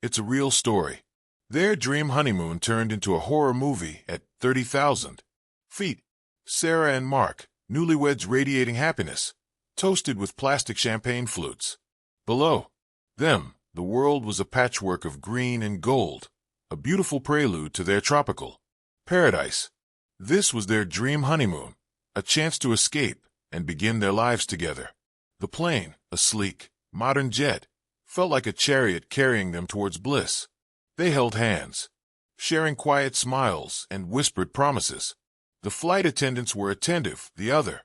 It's a real story. Their dream honeymoon turned into a horror movie at 30,000 feet. Sarah and Mark, newlyweds radiating happiness, toasted with plastic champagne flutes. Below them, the world was a patchwork of green and gold, a beautiful prelude to their tropical paradise. This was their dream honeymoon, a chance to escape and begin their lives together. The plane, a sleek, modern jet, felt like a chariot carrying them towards bliss. They held hands, sharing quiet smiles and whispered promises. The flight attendants were attentive, the other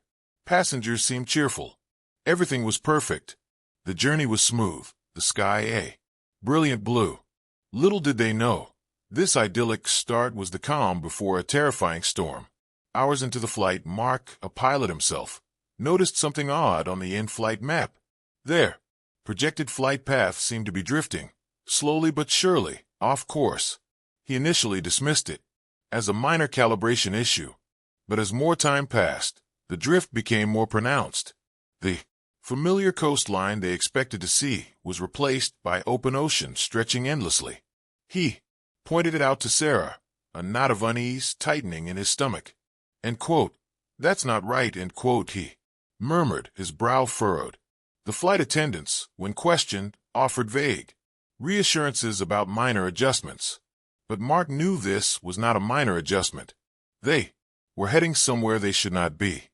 passengers seemed cheerful. Everything was perfect. The journey was smooth, the sky a brilliant blue. Little did they know, this idyllic start was the calm before a terrifying storm. Hours into the flight, Mark, a pilot himself, noticed something odd on the in-flight map. Their projected flight path seemed to be drifting, slowly but surely, off course. He initially dismissed it as a minor calibration issue, but as more time passed, the drift became more pronounced. The familiar coastline they expected to see was replaced by open ocean stretching endlessly. He pointed it out to Sarah, a knot of unease tightening in his stomach. End quote. That's not right, end quote, he murmured, his brow furrowed. The flight attendants, when questioned, offered vague reassurances about minor adjustments. But Mark knew this was not a minor adjustment. They were heading somewhere they should not be.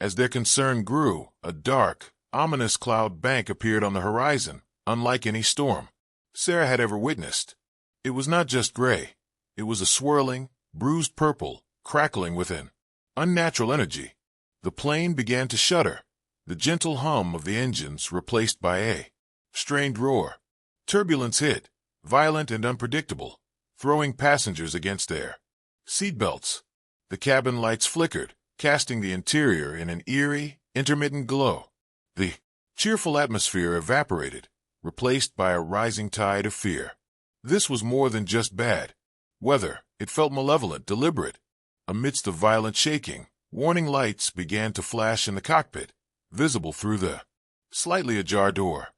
As their concern grew, a dark, ominous cloud bank appeared on the horizon, unlike any storm Sarah had ever witnessed. It was not just gray. It was a swirling, bruised purple, crackling with an unnatural energy. The plane began to shudder, the gentle hum of the engines replaced by a strained roar. Turbulence hit, violent and unpredictable, throwing passengers against their seatbelts. The cabin lights flickered, casting the interior in an eerie, intermittent glow. The cheerful atmosphere evaporated, replaced by a rising tide of fear. This was more than just bad weather. It felt malevolent, deliberate. Amidst the violent shaking, warning lights began to flash in the cockpit, visible through the slightly ajar door.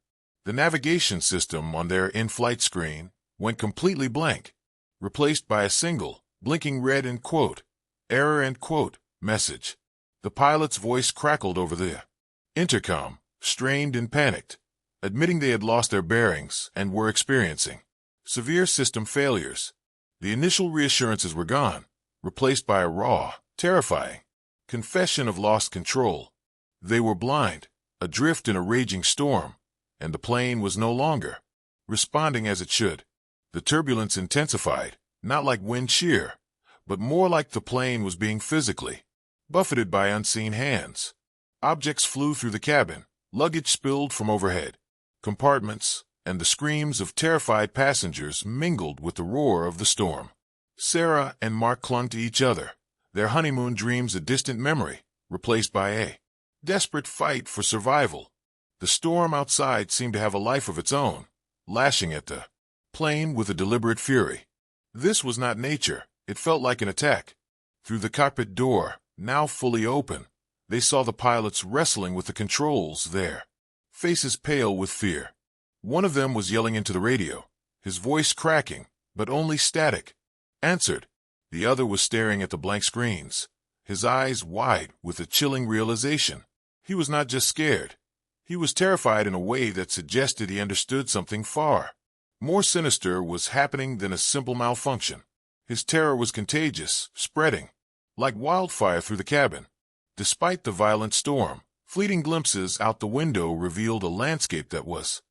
The navigation system on their in-flight screen went completely blank, replaced by a single, blinking red end quote, error end quote message. The pilot's voice crackled over the intercom, strained and panicked, admitting they had lost their bearings and were experiencing severe system failures. The initial reassurances were gone, replaced by a raw, terrifying confession of lost control. They were blind, adrift in a raging storm, and the plane was no longer responding as it should. The turbulence intensified, not like wind shear, but more like the plane was being physically buffeted by unseen hands. Objects flew through the cabin, luggage spilled from overhead compartments, and the screams of terrified passengers mingled with the roar of the storm. Sarah and Mark clung to each other, their honeymoon dreams a distant memory, replaced by a desperate fight for survival. The storm outside seemed to have a life of its own, lashing at the plane with a deliberate fury. This was not nature, it felt like an attack. Through the cockpit door, now fully open, they saw the pilots wrestling with the controls, their faces pale with fear. One of them was yelling into the radio, his voice cracking, but only static. Answered. The other was staring at the blank screens, his eyes wide with a chilling realization. He was not just scared. He was terrified in a way that suggested he understood something far more sinister was happening than a simple malfunction. His terror was contagious, spreading like wildfire through the cabin. Despite the violent storm, fleeting glimpses out the window revealed a landscape that was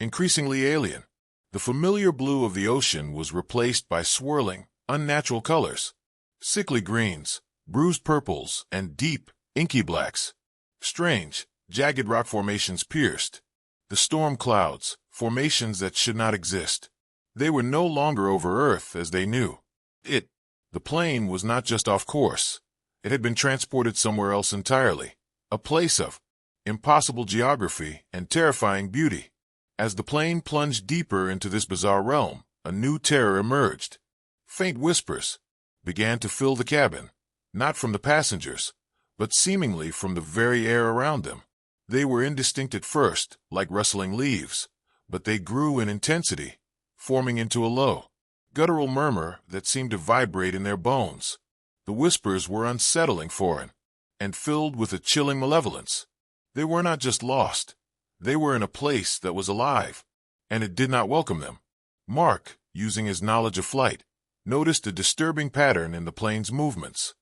increasingly alien. The familiar blue of the ocean was replaced by swirling, unnatural colors. Sickly greens, bruised purples, and deep, inky blacks. Strange, jagged rock formations pierced the storm clouds, formations that should not exist. They were no longer over Earth as they knew it. The plane was not just off course. It had been transported somewhere else entirely, a place of impossible geography and terrifying beauty. As the plane plunged deeper into this bizarre realm, a new terror emerged. Faint whispers began to fill the cabin, not from the passengers, but seemingly from the very air around them. They were indistinct at first, like rustling leaves, but they grew in intensity, forming into a low, guttural murmur that seemed to vibrate in their bones. The whispers were unsettling, foreign, and filled with a chilling malevolence. They were not just lost. They were in a place that was alive, and it did not welcome them. Mark, using his knowledge of flight, noticed a disturbing pattern in the plane's movements.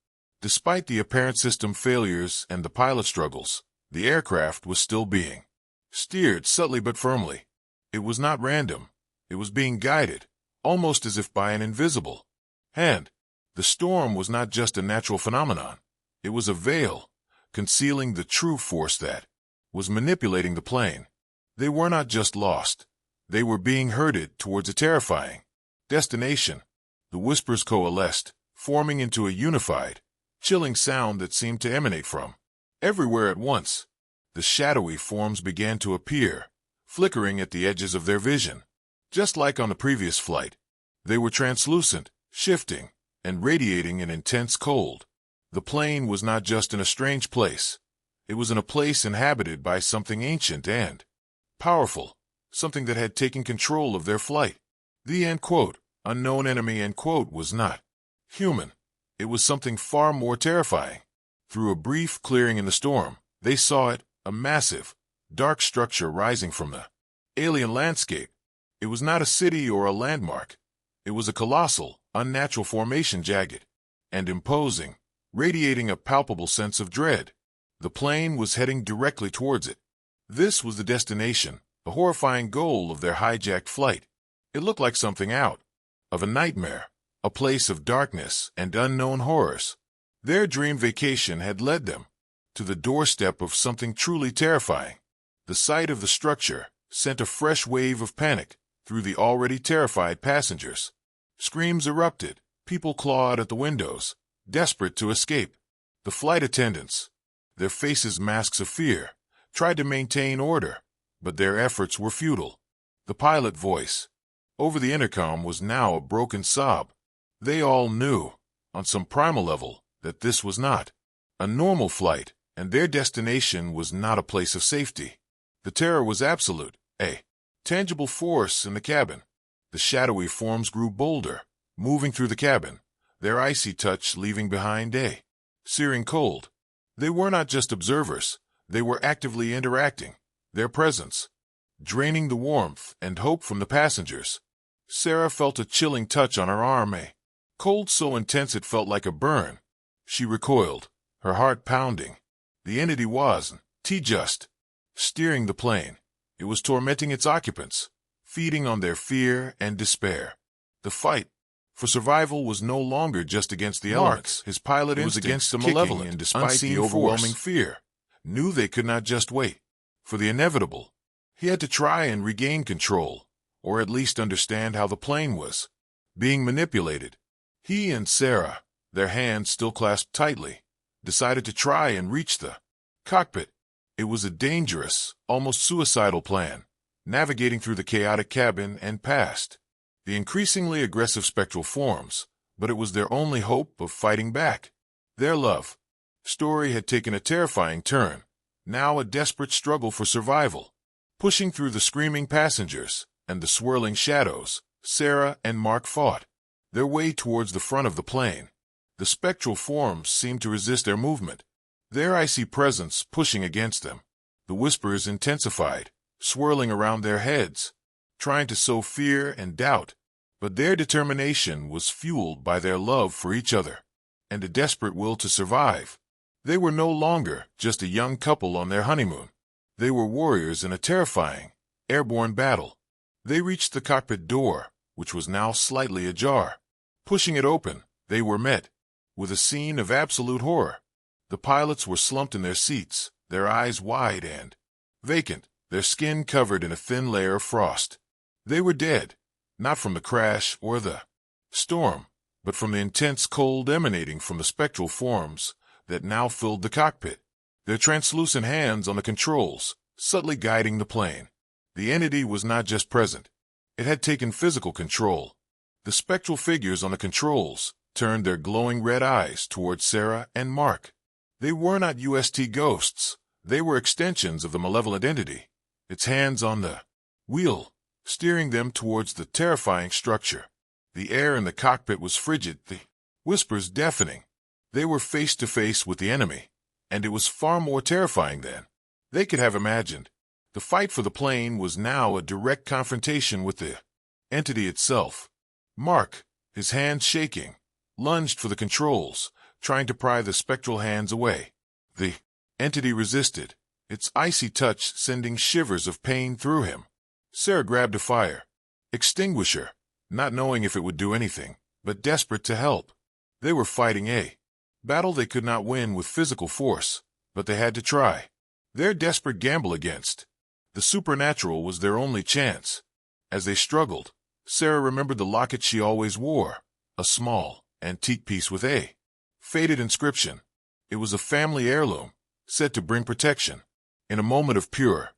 Despite the apparent system failures and the pilot struggles, the aircraft was still being steered subtly but firmly. It was not random. It was being guided, almost as if by an invisible hand. The storm was not just a natural phenomenon. It was a veil, concealing the true force that was manipulating the plane. They were not just lost. They were being herded towards a terrifying destination. The whispers coalesced, forming into a unified, chilling sound that seemed to emanate from everywhere at once. The shadowy forms began to appear, flickering at the edges of their vision. Just like on the previous flight, they were translucent, shifting, and radiating an intense cold. The plane was not just in a strange place. It was in a place inhabited by something ancient and powerful, something that had taken control of their flight. The end quote, unknown enemy end quote, was not human. It was something far more terrifying. Through a brief clearing in the storm, they saw it, a massive, dark structure rising from the alien landscape. It was not a city or a landmark. It was a colossal, unnatural formation, jagged and imposing, radiating a palpable sense of dread. The plane was heading directly towards it. This was the destination, the horrifying goal of their hijacked flight. It looked like something out of a nightmare, a place of darkness and unknown horrors. Their dream vacation had led them to the doorstep of something truly terrifying. The sight of the structure sent a fresh wave of panic through the already terrified passengers. Screams erupted, people clawed at the windows, desperate to escape. The flight attendants, their faces masks of fear, tried to maintain order, but their efforts were futile. The pilot voice over the intercom was now a broken sob. They all knew, on some primal level, that this was not a normal flight, and their destination was not a place of safety. The terror was absolute, a tangible force in the cabin. The shadowy forms grew bolder, moving through the cabin, their icy touch leaving behind a searing cold. They were not just observers, they were actively interacting, their presence draining the warmth and hope from the passengers. Sarah felt a chilling touch on her arm, a cold so intense it felt like a burn. She recoiled, her heart pounding. The entity was just steering the plane. It was tormenting its occupants, feeding on their fear and despair. The fight for survival was no longer just against the elements. His pilot was against the malevolent, and despite the overwhelming fear, knew they could not just wait for the inevitable. He had to try and regain control, or at least understand how the plane was being manipulated. He and Sarah, their hands still clasped tightly, decided to try and reach the cockpit. It was a dangerous, almost suicidal plan, navigating through the chaotic cabin and past the increasingly aggressive spectral forms, but it was their only hope of fighting back. Their love story had taken a terrifying turn, now a desperate struggle for survival. Pushing through the screaming passengers and the swirling shadows, Sarah and Mark fought their way towards the front of the plane. The spectral forms seemed to resist their movement, their icy presence pushing against them. The whispers intensified, swirling around their heads, trying to sow fear and doubt, but their determination was fueled by their love for each other and a desperate will to survive. They were no longer just a young couple on their honeymoon. They were warriors in a terrifying, airborne battle. They reached the cockpit door, which was now slightly ajar. Pushing it open, they were met with a scene of absolute horror. The pilots were slumped in their seats, their eyes wide and vacant, their skin covered in a thin layer of frost. They were dead, not from the crash or the storm, but from the intense cold emanating from the spectral forms that now filled the cockpit, their translucent hands on the controls, subtly guiding the plane. The entity was not just present. It had taken physical control. The spectral figures on the controls turned their glowing red eyes towards Sarah and Mark. They were not UST ghosts. They were extensions of the malevolent entity, its hands on the wheel, steering them towards the terrifying structure. The air in the cockpit was frigid, the whispers deafening. They were face to face with the enemy, and it was far more terrifying than they could have imagined. The fight for the plane was now a direct confrontation with the entity itself. Mark, his hands shaking, lunged for the controls, trying to pry the spectral hands away. The entity resisted, its icy touch sending shivers of pain through him. Sarah grabbed a fire extinguisher, not knowing if it would do anything, but desperate to help. They were fighting a battle they could not win with physical force, but they had to try. Their desperate gamble against the supernatural was their only chance. As they struggled, Sarah remembered the locket she always wore, a small, antique piece with a faded inscription. It was a family heirloom, said to bring protection. In a moment of pure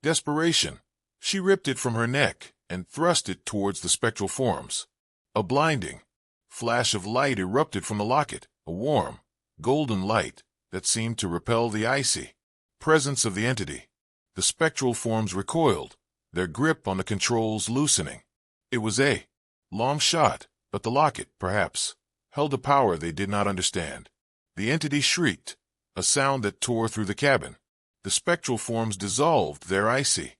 desperation, she ripped it from her neck and thrust it towards the spectral forms. A blinding flash of light erupted from the locket, a warm, golden light that seemed to repel the icy presence of the entity. The spectral forms recoiled, their grip on the controls loosening. It was a long shot, but the locket, perhaps, held a power they did not understand. The entity shrieked, a sound that tore through the cabin. The spectral forms dissolved, their icy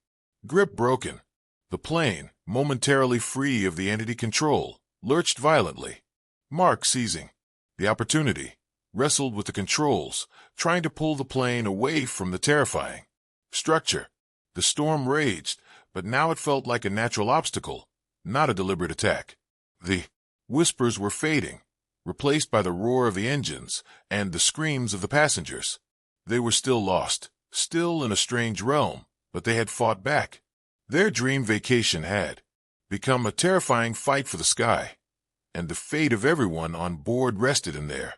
grip broken. The plane, momentarily free of the entity control, lurched violently. Mark, seizing the opportunity, wrestled with the controls, trying to pull the plane away from the terrifying structure. The storm raged, but now it felt like a natural obstacle, not a deliberate attack. The whispers were fading, replaced by the roar of the engines and the screams of the passengers. They were still lost, still in a strange realm, but they had fought back. Their dream vacation had become a terrifying fight for the sky, and the fate of everyone on board rested in their